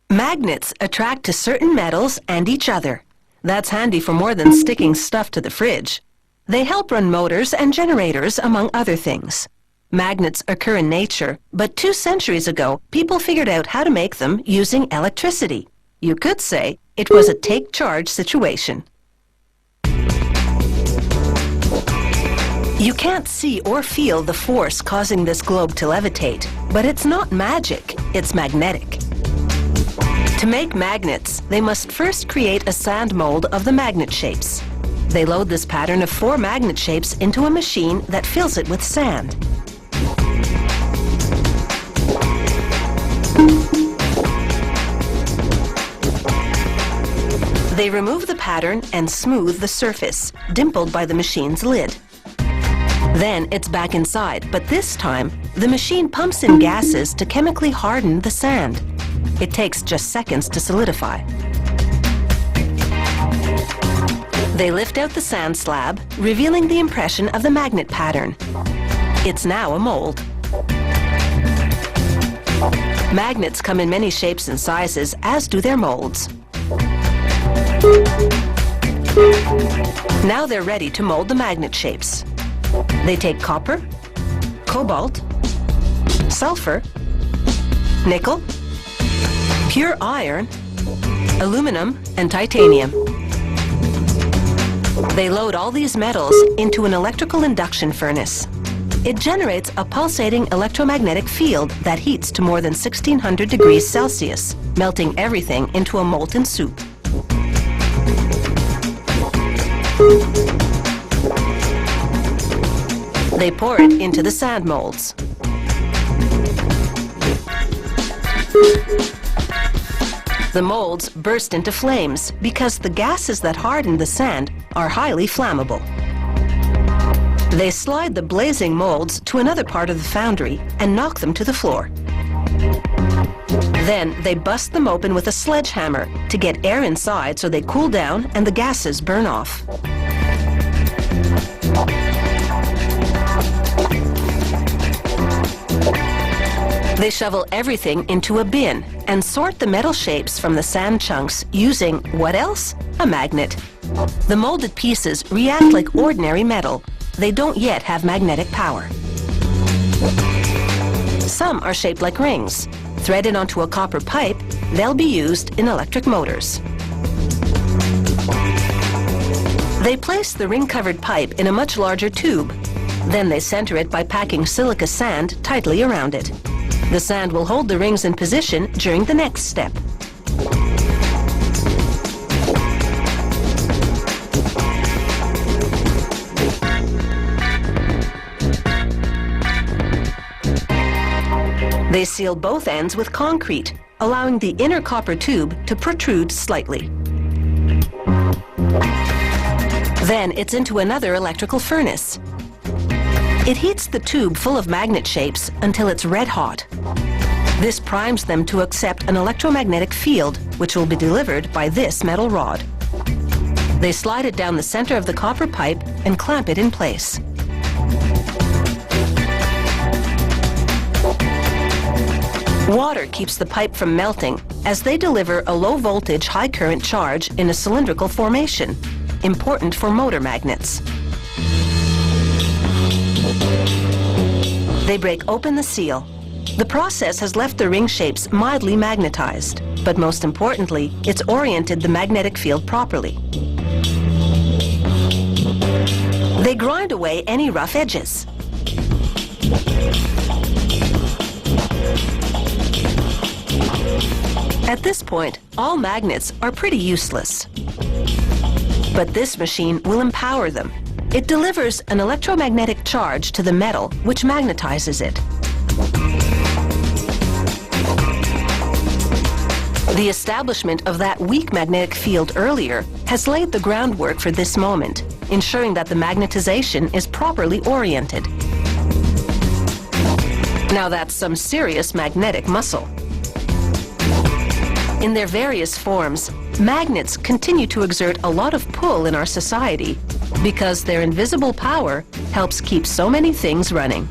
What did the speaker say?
Magnets attract to certain metals and each other. That's handy for more than sticking stuff to the fridge. They help run motors and generators, among other things. Magnets occur in nature, but 2 centuries ago, people figured out how to make them using electricity. You could say it was a take-charge situation. You can't see or feel the force causing this globe to levitate, but it's not magic, it's magnetic. To make magnets, they must first create a sand mold of the magnet shapes. They load this pattern of 4 magnet shapes into a machine that fills it with sand. They remove the pattern and smooth the surface, dimpled by the machine's lid. Then it's back inside, but this time, the machine pumps in gases to chemically harden the sand. It takes just seconds to solidify. They lift out the sand slab, revealing the impression of the magnet pattern. It's now a mold. Magnets come in many shapes and sizes, as do their molds. Now they're ready to mold the magnet shapes. They take copper, cobalt, sulfur, nickel, pure iron, aluminum, and titanium. They load all these metals into an electrical induction furnace. It generates a pulsating electromagnetic field that heats to more than 1600 degrees Celsius, melting everything into a molten soup. They pour it into the sand molds. The molds burst into flames because the gases that harden the sand are highly flammable. They slide the blazing molds to another part of the foundry and knock them to the floor. Then they bust them open with a sledgehammer to get air inside so they cool down and the gases burn off. They shovel everything into a bin and sort the metal shapes from the sand chunks using, what else? A magnet. The molded pieces react like ordinary metal. They don't yet have magnetic power. Some are shaped like rings. Threaded onto a copper pipe, they'll be used in electric motors. They place the ring-covered pipe in a much larger tube. Then they center it by packing silica sand tightly around it. The sand will hold the rings in position during the next step. They seal both ends with concrete, allowing the inner copper tube to protrude slightly. Then it's into another electrical furnace. It heats the tube full of magnet shapes until it's red hot. This primes them to accept an electromagnetic field, which will be delivered by this metal rod. They slide it down the center of the copper pipe and clamp it in place. Water keeps the pipe from melting as they deliver a low-voltage, high-current charge in a cylindrical formation, important for motor magnets. They break open the seal. The process has left the ring shapes mildly magnetized, but most importantly, it's oriented the magnetic field properly. They grind away any rough edges. At this point, all magnets are pretty useless. But this machine will empower them. It delivers an electromagnetic charge to the metal, which magnetizes it. The establishment of that weak magnetic field earlier has laid the groundwork for this moment, ensuring that the magnetization is properly oriented. Now that's some serious magnetic muscle. In their various forms, magnets continue to exert a lot of pull in our society because their invisible power helps keep so many things running.